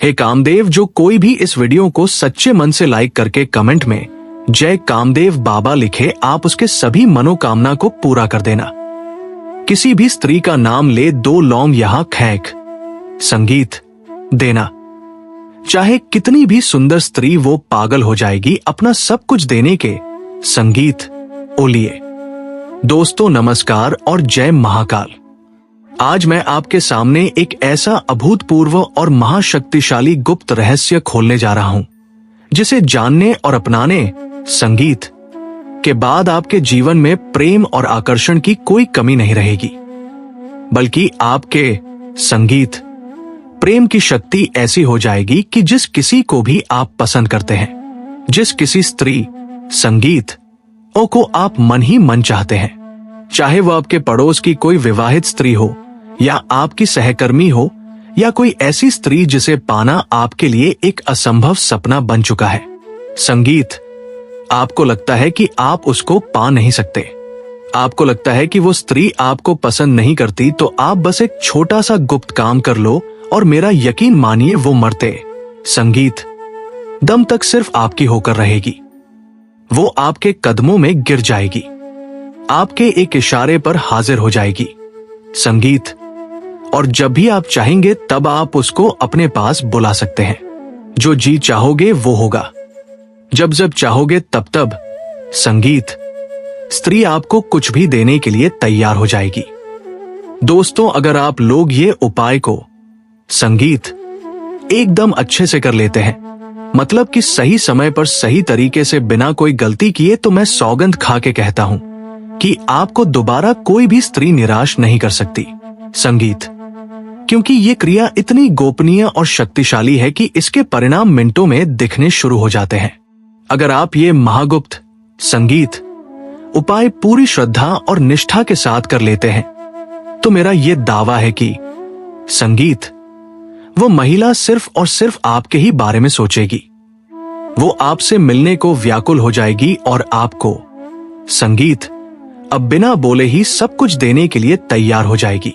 हे कामदेव, जो कोई भी इस वीडियो को सच्चे मन से लाइक करके कमेंट में जय कामदेव बाबा लिखे, आप उसके सभी मनोकामना को पूरा कर देना। किसी भी स्त्री का नाम ले 2 लौंग यहाँ खैक संगीत देना। चाहे कितनी भी सुंदर स्त्री वो पागल हो जाएगी अपना सब कुछ देने के संगीत ओलिए। दोस्तों नमस्कार और जय महाकाल। आज मैं आपके सामने एक ऐसा अभूतपूर्व और महाशक्तिशाली गुप्त रहस्य खोलने जा रहा हूं, जिसे जानने और अपनाने संगीत के बाद आपके जीवन में प्रेम और आकर्षण की कोई कमी नहीं रहेगी, बल्कि आपके संगीत प्रेम की शक्ति ऐसी हो जाएगी कि जिस किसी को भी आप पसंद करते हैं, जिस किसी स्त्री संगीत ओ को आप मन ही मन चाहते हैं, चाहे वो आपके पड़ोस की कोई विवाहित स्त्री हो या आपकी सहकर्मी हो या कोई ऐसी स्त्री जिसे पाना आपके लिए एक असंभव सपना बन चुका है, संगीत आपको लगता है कि आप उसको पा नहीं सकते। आपको लगता है कि वो स्त्री आपको पसंद नहीं करती, तो आप बस एक छोटा सा गुप्त काम कर लो और मेरा यकीन मानिए वो मरते संगीत दम तक सिर्फ आपकी होकर रहेगी। वो आपके कदमों में गिर जाएगी, आपके एक इशारे पर हाजिर हो जाएगी संगीत, और जब भी आप चाहेंगे तब आप उसको अपने पास बुला सकते हैं। जो जी चाहोगे वो होगा, जब जब चाहोगे तब तब संगीत स्त्री आपको कुछ भी देने के लिए तैयार हो जाएगी। दोस्तों, अगर आप लोग ये उपाय को संगीत एकदम अच्छे से कर लेते हैं, मतलब कि सही समय पर सही तरीके से बिना कोई गलती किए, तो मैं सौगंध खा के कहता हूं कि आपको दोबारा कोई भी स्त्री निराश नहीं कर सकती संगीत, क्योंकि ये क्रिया इतनी गोपनीय और शक्तिशाली है कि इसके परिणाम मिनटों में दिखने शुरू हो जाते हैं। अगर आप ये महागुप्त संगीत उपाय पूरी श्रद्धा और निष्ठा के साथ कर लेते हैं, तो मेरा ये दावा है कि संगीत वो महिला सिर्फ और सिर्फ आपके ही बारे में सोचेगी। वो आपसे मिलने को व्याकुल हो जाएगी और आपको संगीत अब बिना बोले ही सब कुछ देने के लिए तैयार हो जाएगी।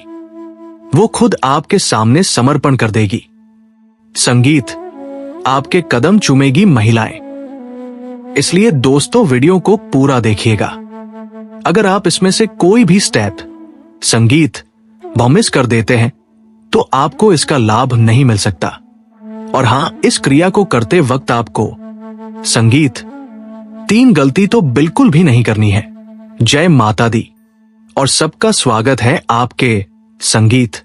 वो खुद आपके सामने समर्पण कर देगी संगीत, आपके कदम चूमेगी महिलाएं। इसलिए दोस्तों, वीडियो को पूरा देखिएगा। अगर आप इसमें से कोई भी स्टेप संगीत मिस कर देते हैं, तो आपको इसका लाभ नहीं मिल सकता। और हां, इस क्रिया को करते वक्त आपको संगीत 3 गलती तो बिल्कुल भी नहीं करनी है। जय माता दी और सबका स्वागत है आपके संगीत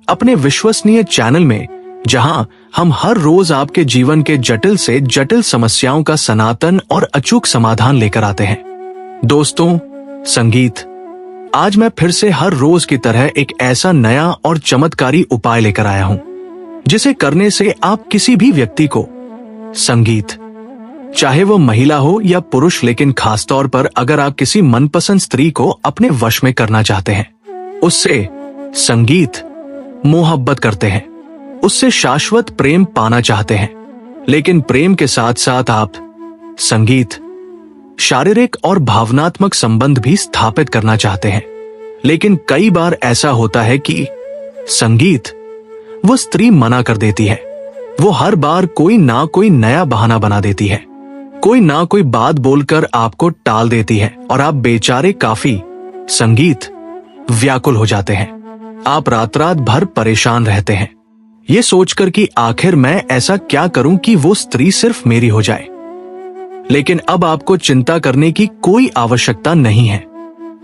अपने विश्वसनीय चैनल में, जहां हम हर रोज आपके जीवन के जटिल से जटिल समस्याओं का सनातन और अचूक समाधान लेकर आते हैं। दोस्तों संगीत, आज मैं फिर से हर रोज की तरह एक ऐसा नया और चमत्कारी उपाय लेकर आया हूं, जिसे करने से आप किसी भी व्यक्ति को संगीत, चाहे वो महिला हो या पुरुष, लेकिन खासतौर पर अगर आप किसी मनपसंद स्त्री को अपने वश में करना चाहते हैं, उससे संगीत मोहब्बत करते हैं, उससे शाश्वत प्रेम पाना चाहते हैं, लेकिन प्रेम के साथ साथ आप संगीत शारीरिक और भावनात्मक संबंध भी स्थापित करना चाहते हैं, लेकिन कई बार ऐसा होता है कि संगीत वो स्त्री मना कर देती है। वो हर बार कोई ना कोई नया बहाना बना देती है, कोई ना कोई बात बोलकर आपको टाल देती है, और आप बेचारे काफी संगीत व्याकुल हो जाते हैं। आप रात रात भर परेशान रहते हैं, ये सोचकर कि आखिर मैं ऐसा क्या करूं कि वो स्त्री सिर्फ मेरी हो जाए। लेकिन अब आपको चिंता करने की कोई आवश्यकता नहीं है,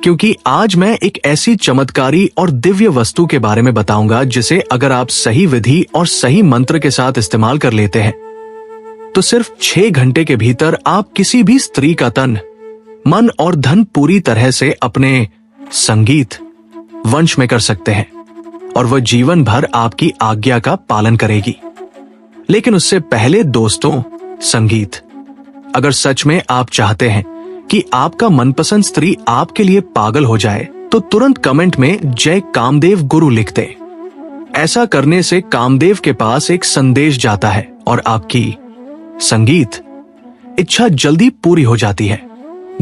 क्योंकि आज मैं एक ऐसी चमत्कारी और दिव्य वस्तु के बारे में बताऊंगा, जिसे अगर आप सही विधि और सही मंत्र के साथ इस्तेमाल कर लेते हैं, तो सिर्फ 6 घंटे के भीतर आप किसी भी स्त्री का तन, मन और धन पूरी तरह से अपने संगीत वंश में कर सकते हैं, और वह जीवन भर आपकी आज्ञा का पालन करेगी। लेकिन उससे पहले दोस्तों संगीत, अगर सच में आप चाहते हैं कि आपका मनपसंद स्त्री आपके लिए पागल हो जाए, तो तुरंत कमेंट में जय कामदेव गुरु लिख दें। ऐसा करने से कामदेव के पास एक संदेश जाता है और आपकी संगीत इच्छा जल्दी पूरी हो जाती है।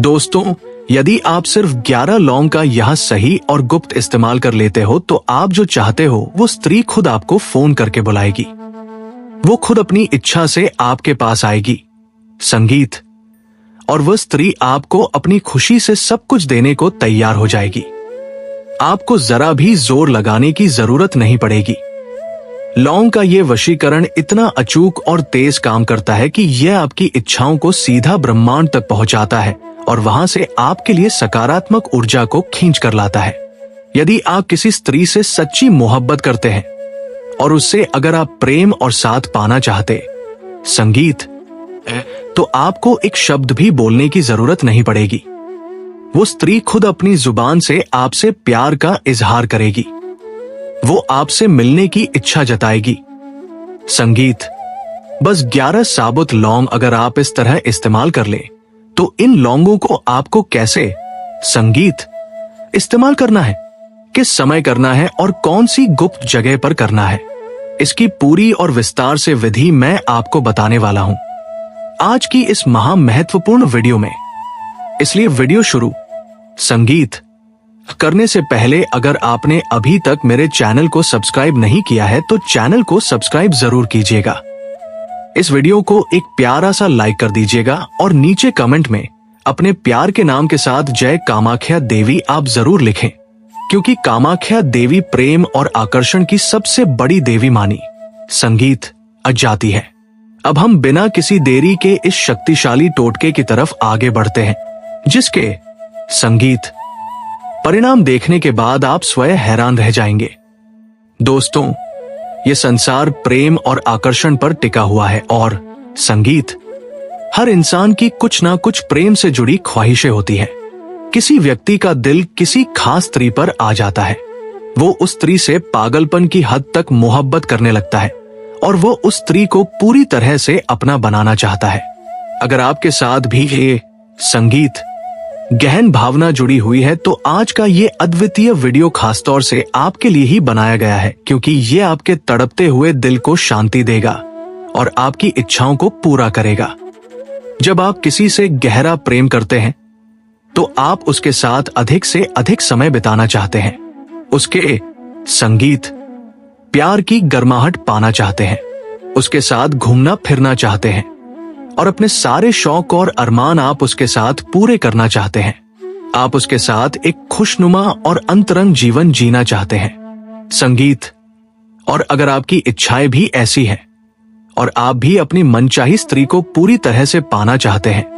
दोस्तों, यदि आप सिर्फ 11 लौंग का यह सही और गुप्त इस्तेमाल कर लेते हो, तो आप जो चाहते हो वो स्त्री खुद आपको फोन करके बुलाएगी। वो खुद अपनी इच्छा से आपके पास आएगी। संगीत। और वह स्त्री आपको अपनी खुशी से सब कुछ देने को तैयार हो जाएगी। आपको जरा भी जोर लगाने की जरूरत नहीं पड़ेगी। लौंग का यह वशीकरण इतना अचूक और तेज काम करता है कि यह आपकी इच्छाओं को सीधा ब्रह्मांड तक पहुंचाता है और वहां से आपके लिए सकारात्मक ऊर्जा को खींच कर लाता है। यदि आप किसी स्त्री से सच्ची मोहब्बत करते हैं और उससे अगर आप प्रेम और साथ पाना चाहते, संगीत, तो आपको एक शब्द भी बोलने की जरूरत नहीं पड़ेगी। वो स्त्री खुद अपनी जुबान से आपसे प्यार का इजहार करेगी। वो आपसे मिलने की इच्छा जताएगी। संगीत। बस 11 साबुत लौंग अगर आप इस तरह इस्तेमाल कर लें, तो इन लौंगों को आपको कैसे, संगीत, इस्तेमाल करना है, किस समय करना है और कौन सी गुप्त जगह पर करना है, इसकी पूरी और विस्तार से विधि मैं आपको बताने वाला हूं आज की इस महा महत्वपूर्ण वीडियो में। इसलिए वीडियो शुरू, संगीत, करने से पहले अगर आपने अभी तक मेरे चैनल को सब्सक्राइब नहीं किया है तो चैनल को सब्सक्राइब जरूर कीजिएगा। इस वीडियो को एक प्यारा सा लाइक कर दीजिएगा और नीचे कमेंट में अपने प्यार के नाम के साथ जय कामाख्या देवी आप जरूर लिखें, क्योंकि कामाख्या देवी प्रेम और आकर्षण की सबसे बड़ी देवी मानी, संगीत, जाती है। अब हम बिना किसी देरी के इस शक्तिशाली टोटके की तरफ आगे बढ़ते हैं, जिसके, संगीत, परिणाम देखने के बाद आप स्वयं हैरान रह जाएंगे। दोस्तों, ये संसार प्रेम और आकर्षण पर टिका हुआ है और संगीत, हर इंसान की कुछ ना कुछ प्रेम से जुड़ी ख्वाहिशें होती हैं। किसी व्यक्ति का दिल किसी खास स्त्री पर आ जाता है। वो उस स्त्री से पागलपन की हद तक मोहब्बत करने लगता है और वो उस स्त्री को पूरी तरह से अपना बनाना चाहता है। अगर आपके साथ भी ये, संगीत, गहन भावना जुड़ी हुई है तो आज का ये अद्वितीय वीडियो खासतौर से आपके लिए ही बनाया गया है, क्योंकि ये आपके तड़पते हुए दिल को शांति देगा और आपकी इच्छाओं को पूरा करेगा। जब आप किसी से गहरा प्रेम करते हैं तो आप उसके साथ अधिक से अधिक समय बिताना चाहते हैं, उसके, संगीत, प्यार की गर्माहट पाना चाहते हैं, उसके साथ घूमना फिरना चाहते हैं और अपने सारे शौक और अरमान आप उसके साथ पूरे करना चाहते हैं। आप उसके साथ एक खुशनुमा और अंतरंग जीवन जीना चाहते हैं, संगीत। और अगर आपकी इच्छाएं भी ऐसी हैं और आप भी अपनी मनचाही स्त्री को पूरी तरह से पाना चाहते हैं,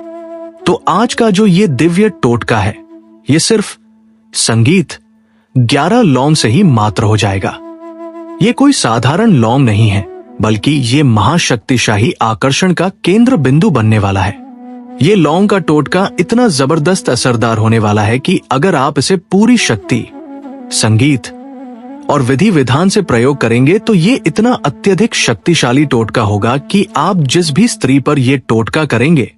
तो आज का जो ये दिव्य टोटका है, ये सिर्फ, संगीत, 11 लौंग से ही मात्र हो जाएगा। ये कोई साधारण लौंग नहीं है, बल्कि ये महाशक्तिशाली आकर्षण का केंद्र बिंदु बनने वाला है। ये लौंग का टोटका इतना जबरदस्त असरदार होने वाला है कि अगर आप इसे पूरी शक्ति, संगीत और विधि विधान से प्रयोग करेंगे तो ये इतना अत्यधिक शक्तिशाली टोटका होगा कि आप जिस भी स्त्री पर यह टोटका करेंगे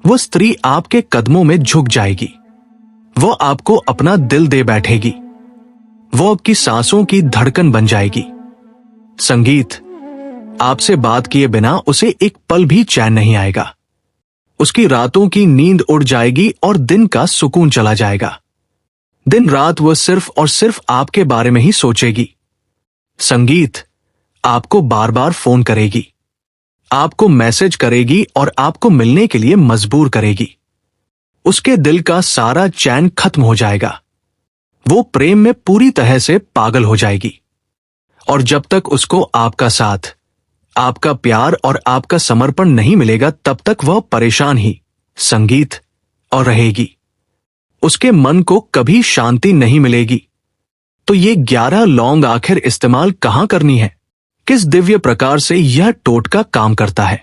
वो स्त्री आपके कदमों में झुक जाएगी। वो आपको अपना दिल दे बैठेगी। वो आपकी सांसों की धड़कन बन जाएगी। संगीत, आपसे बात किए बिना उसे एक पल भी चैन नहीं आएगा। उसकी रातों की नींद उड़ जाएगी और दिन का सुकून चला जाएगा। दिन रात वह सिर्फ और सिर्फ आपके बारे में ही सोचेगी। संगीत, आपको बार बार फोन करेगी, आपको मैसेज करेगी और आपको मिलने के लिए मजबूर करेगी। उसके दिल का सारा चैन खत्म हो जाएगा। वो प्रेम में पूरी तरह से पागल हो जाएगी और जब तक उसको आपका साथ, आपका प्यार और आपका समर्पण नहीं मिलेगा तब तक वह परेशान ही, संगीत, और रहेगी। उसके मन को कभी शांति नहीं मिलेगी। तो ये 11 लौंग आखिर इस्तेमाल कहां करनी है, किस दिव्य प्रकार से यह टोटका काम करता है,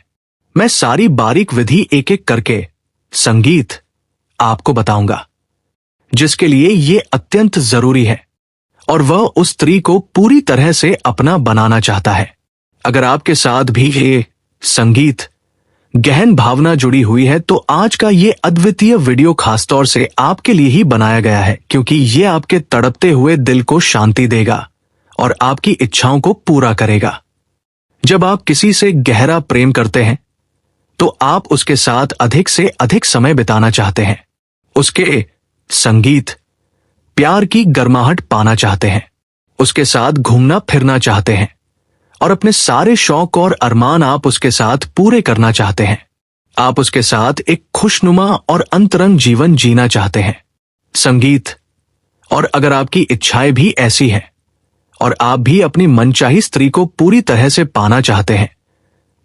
मैं सारी बारीक विधि एक एक करके, संगीत, आपको बताऊंगा, जिसके लिए ये अत्यंत जरूरी है और वह उस स्त्री को पूरी तरह से अपना बनाना चाहता है। अगर आपके साथ भी ये, संगीत, गहन भावना जुड़ी हुई है तो आज का ये अद्वितीय वीडियो खासतौर से आपके लिए ही बनाया गया है, क्योंकि ये आपके तड़पते हुए दिल को शांति देगा और आपकी इच्छाओं को पूरा करेगा। जब आप किसी से गहरा प्रेम करते हैं तो आप उसके साथ अधिक से अधिक समय बिताना चाहते हैं, उसके, संगीत, प्यार की गर्माहट पाना चाहते हैं, उसके साथ घूमना फिरना चाहते हैं और अपने सारे शौक और अरमान आप उसके साथ पूरे करना चाहते हैं। आप उसके साथ एक खुशनुमा और अंतरंग जीवन जीना चाहते हैं। संगीत। और अगर आपकी इच्छाएं भी ऐसी हैं और आप भी अपनी मनचाही स्त्री को पूरी तरह से पाना चाहते हैं,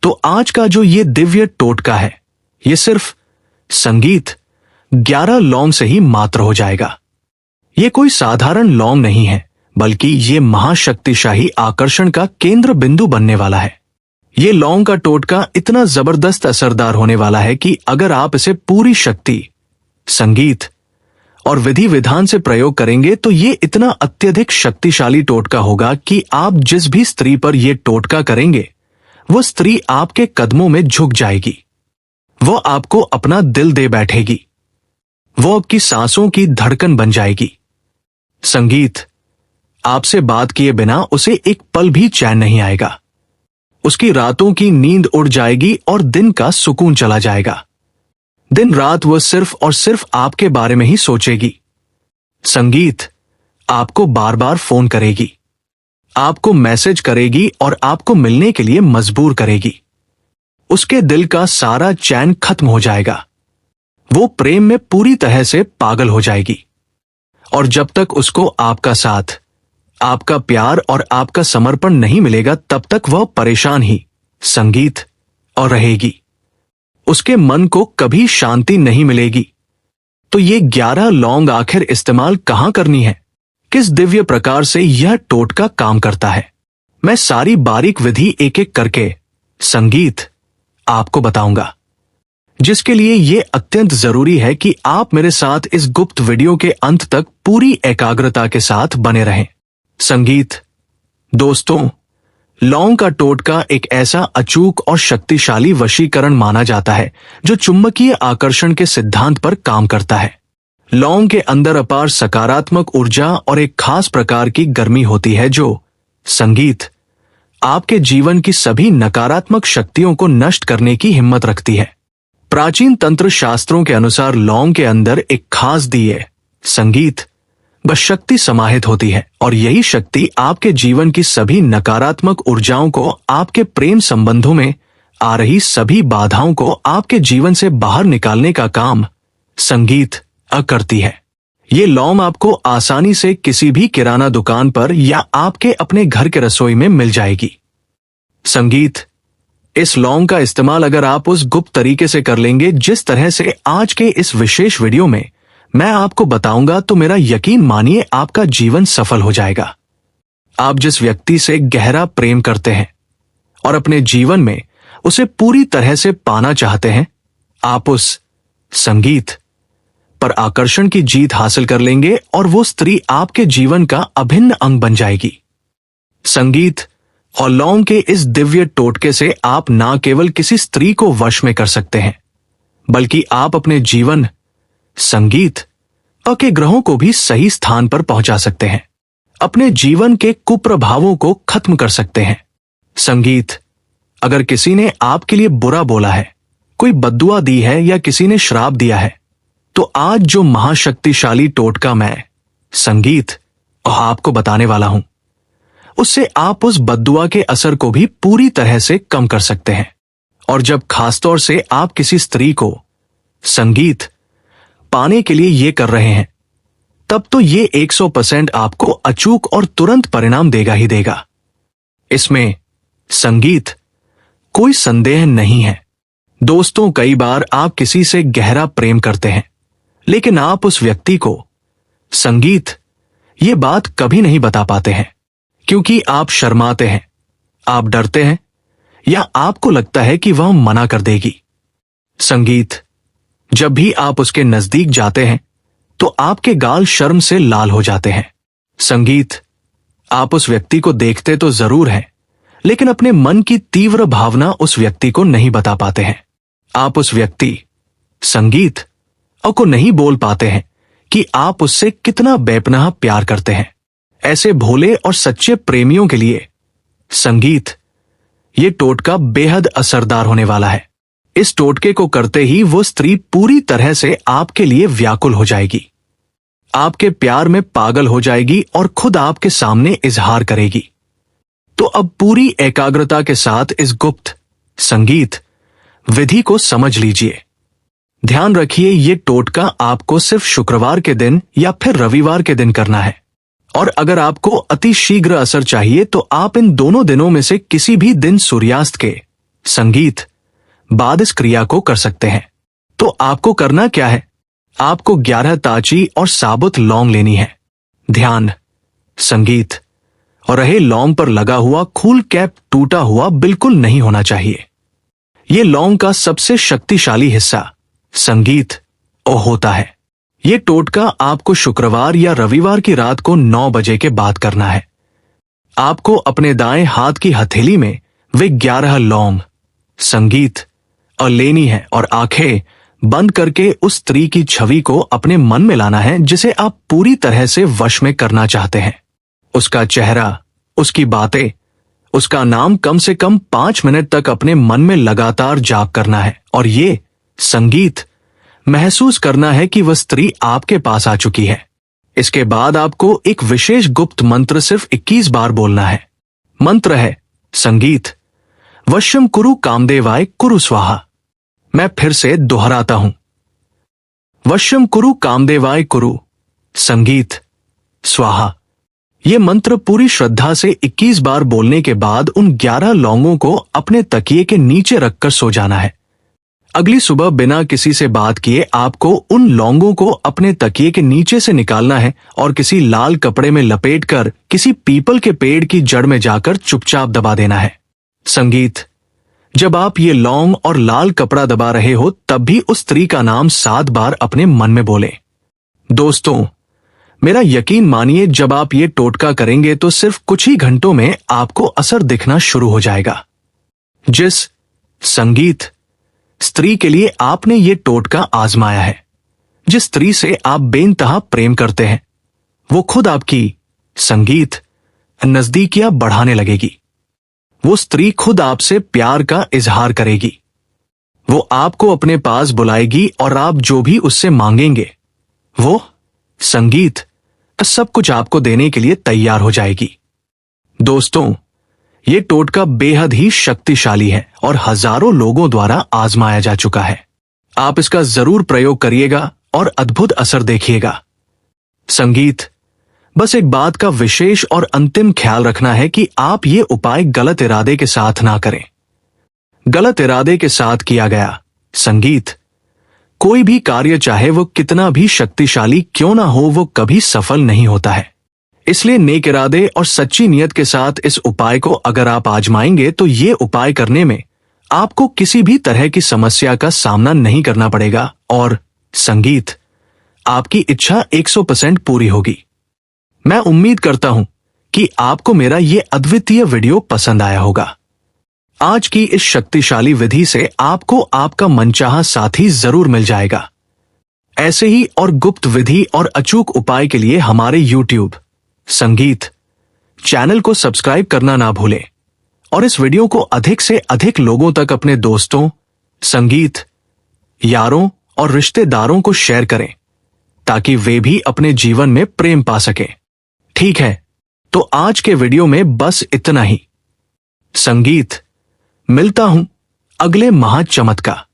तो आज का जो ये दिव्य टोटका है, ये सिर्फ संगीत 11 लौंग से ही मात्र हो जाएगा। ये कोई साधारण लौंग नहीं है, बल्कि ये महाशक्तिशाली आकर्षण का केंद्र बिंदु बनने वाला है। ये लौंग का टोटका इतना जबरदस्त असरदार होने वाला है कि अगर आप इसे पूरी शक्ति, संगीत और विधि विधान से प्रयोग करेंगे तो ये इतना अत्यधिक शक्तिशाली टोटका होगा कि आप जिस भी स्त्री पर यह टोटका करेंगे, वो स्त्री आपके कदमों में झुक जाएगी। वो आपको अपना दिल दे बैठेगी। वो आपकी सांसों की धड़कन बन जाएगी। संगीत। आपसे बात किए बिना उसे एक पल भी चैन नहीं आएगा। उसकी रातों की नींद उड़ जाएगी और दिन का सुकून चला जाएगा। दिन रात वह सिर्फ और सिर्फ आपके बारे में ही सोचेगी। संगीत। आपको बार बार फोन करेगी, आपको मैसेज करेगी और आपको मिलने के लिए मजबूर करेगी। उसके दिल का सारा चैन खत्म हो जाएगा। वो प्रेम में पूरी तरह से पागल हो जाएगी। और जब तक उसको आपका साथ, आपका प्यार और आपका समर्पण नहीं मिलेगा, तब तक वह परेशान ही, संगीत, और रहेगी। उसके मन को कभी शांति नहीं मिलेगी। तो ये 11 लौंग आखिर इस्तेमाल कहां करनी है? किस दिव्य प्रकार से यह टोटका काम करता है? मैं सारी बारीक विधि एक एक करके, संगीत, आपको बताऊंगा, जिसके लिए यह अत्यंत जरूरी है कि आप मेरे साथ इस गुप्त वीडियो के अंत तक पूरी एकाग्रता के साथ बने रहें। संगीत। दोस्तों, लौंग का टोटका एक ऐसा अचूक और शक्तिशाली वशीकरण माना जाता है जो चुंबकीय आकर्षण के सिद्धांत पर काम करता है। लौंग के अंदर अपार सकारात्मक ऊर्जा और एक खास प्रकार की गर्मी होती है जो, संगीत, आपके जीवन की सभी नकारात्मक शक्तियों को नष्ट करने की हिम्मत रखती है। प्राचीन तंत्र शास्त्रों के अनुसार लौंग के अंदर एक खास दिए, संगीत, बस शक्ति समाहित होती है और यही शक्ति आपके जीवन की सभी नकारात्मक ऊर्जाओं को, आपके प्रेम संबंधों में आ रही सभी बाधाओं को आपके जीवन से बाहर निकालने का काम, संगीत, करती है। ये लौंग आपको आसानी से किसी भी किराना दुकान पर या आपके अपने घर के रसोई में मिल जाएगी। संगीत। इस लौंग का इस्तेमाल अगर आप उस गुप्त तरीके से कर लेंगे जिस तरह से आज के इस विशेष वीडियो में मैं आपको बताऊंगा, तो मेरा यकीन मानिए आपका जीवन सफल हो जाएगा। आप जिस व्यक्ति से गहरा प्रेम करते हैं और अपने जीवन में उसे पूरी तरह से पाना चाहते हैं, आप उस, संगीत, पर आकर्षण की जीत हासिल कर लेंगे और वो स्त्री आपके जीवन का अभिन्न अंग बन जाएगी। संगीत और लौंग के इस दिव्य टोटके से आप ना केवल किसी स्त्री को वश में कर सकते हैं, बल्कि आप अपने जीवन, संगीत, के ग्रहों को भी सही स्थान पर पहुंचा सकते हैं। अपने जीवन के कुप्रभावों को खत्म कर सकते हैं। संगीत। अगर किसी ने आपके लिए बुरा बोला है, कोई बद्दुआ दी है या किसी ने श्राप दिया है, तो आज जो महाशक्तिशाली टोटका मैं, संगीत, आपको बताने वाला हूं, उससे आप उस बद्दुआ के असर को भी पूरी तरह से कम कर सकते हैं। और जब खासतौर से आप किसी स्त्री को, संगीत, पाने के लिए ये कर रहे हैं, तब तो ये 100% आपको अचूक और तुरंत परिणाम देगा ही देगा। इसमें, संगीत, कोई संदेह नहीं है। दोस्तों, कई बार आप किसी से गहरा प्रेम करते हैं, लेकिन आप उस व्यक्ति को, संगीत, ये बात कभी नहीं बता पाते हैं, क्योंकि आप शर्माते हैं, आप डरते हैं, या आपको लगता है कि वह मना कर देगी। संगीत। जब भी आप उसके नजदीक जाते हैं, तो आपके गाल शर्म से लाल हो जाते हैं। संगीत। आप उस व्यक्ति को देखते तो जरूर हैं, लेकिन अपने मन की तीव्र भावना उस व्यक्ति को नहीं बता पाते हैं। आप उस व्यक्ति, संगीत, को नहीं बोल पाते हैं कि आप उससे कितना बेपनाह प्यार करते हैं। ऐसे भोले और सच्चे प्रेमियों के लिए, संगीत, ये टोटका बेहद असरदार होने वाला है। इस टोटके को करते ही वो स्त्री पूरी तरह से आपके लिए व्याकुल हो जाएगी, आपके प्यार में पागल हो जाएगी और खुद आपके सामने इजहार करेगी। तो अब पूरी एकाग्रता के साथ इस गुप्त संगीत विधि को समझ लीजिए। ध्यान रखिए, ये टोटका आपको सिर्फ शुक्रवार के दिन या फिर रविवार के दिन करना है, और अगर आपको अति शीघ्र असर चाहिए तो आप इन दोनों दिनों में से किसी भी दिन सूर्यास्त के संगीत बाद इस क्रिया को कर सकते हैं। तो आपको करना क्या है? आपको 11 ताची और साबुत लौंग लेनी है। ध्यान, संगीत और रहे लौंग पर लगा हुआ खूल कैप टूटा हुआ बिल्कुल नहीं होना चाहिए। ये लौंग का सबसे शक्तिशाली हिस्सा संगीत होता है। ये टोटका आपको शुक्रवार या रविवार की रात को 9 बजे के बाद करना है। आपको अपने दाएं हाथ की हथेली में वे 11 लौंग संगीत और लेनी है और आंखें बंद करके उस स्त्री की छवि को अपने मन में लाना है जिसे आप पूरी तरह से वश में करना चाहते हैं। उसका चेहरा, उसकी बातें, उसका नाम कम से कम 5 मिनट तक अपने मन में लगातार जाप करना है और ये संगीत महसूस करना है कि वह स्त्री आपके पास आ चुकी है। इसके बाद आपको एक विशेष गुप्त मंत्र सिर्फ 21 बार बोलना है। मंत्र है संगीत वश्यम कुरु कामदेवाय कुरु स्वाहा। मैं फिर से दोहराता हूं, वश्यम कुरु कामदेवाय कुरु संगीत स्वाहा। यह मंत्र पूरी श्रद्धा से 21 बार बोलने के बाद उन 11 लौंगों को अपने तकिए के नीचे रखकर सो जाना है। अगली सुबह बिना किसी से बात किए आपको उन लौंगों को अपने तकिए के नीचे से निकालना है और किसी लाल कपड़े में लपेटकर किसी पीपल के पेड़ की जड़ में जाकर चुपचाप दबा देना है। संगीत, जब आप ये लौंग और लाल कपड़ा दबा रहे हो तब भी उस स्त्री का नाम 7 बार अपने मन में बोले। दोस्तों, मेरा यकीन मानिए, जब आप ये टोटका करेंगे तो सिर्फ कुछ ही घंटों में आपको असर दिखना शुरू हो जाएगा। जिस संगीत स्त्री के लिए आपने ये टोटका आजमाया है, जिस स्त्री से आप बेइंतहा प्रेम करते हैं, वो खुद आपकी संगीत नजदीकियां बढ़ाने लगेगी। वो स्त्री खुद आपसे प्यार का इजहार करेगी। वो आपको अपने पास बुलाएगी और आप जो भी उससे मांगेंगे वो संगीत सब कुछ आपको देने के लिए तैयार हो जाएगी। दोस्तों, ये टोटका बेहद ही शक्तिशाली है और हजारों लोगों द्वारा आजमाया जा चुका है। आप इसका जरूर प्रयोग करिएगा और अद्भुत असर देखिएगा। संगीत, बस एक बात का विशेष और अंतिम ख्याल रखना है कि आप ये उपाय गलत इरादे के साथ ना करें। गलत इरादे के साथ किया गया संगीत कोई भी कार्य, चाहे वो कितना भी शक्तिशाली क्यों ना हो, वो कभी सफल नहीं होता है। इसलिए नेक इरादे और सच्ची नियत के साथ इस उपाय को अगर आप आजमाएंगे तो ये उपाय करने में आपको किसी भी तरह की समस्या का सामना नहीं करना पड़ेगा और संगीत आपकी इच्छा 100% पूरी होगी। मैं उम्मीद करता हूं कि आपको मेरा ये अद्वितीय वीडियो पसंद आया होगा। आज की इस शक्तिशाली विधि से आपको आपका मनचाहा साथी जरूर मिल जाएगा। ऐसे ही और गुप्त विधि और अचूक उपाय के लिए हमारे YouTube संगीत चैनल को सब्सक्राइब करना ना भूलें और इस वीडियो को अधिक से अधिक लोगों तक अपने दोस्तों, संगीत यारों और रिश्तेदारों को शेयर करें ताकि वे भी अपने जीवन में प्रेम पा सकें। ठीक है, तो आज के वीडियो में बस इतना ही। संगीत, मिलता हूं अगले महाचमत्कार।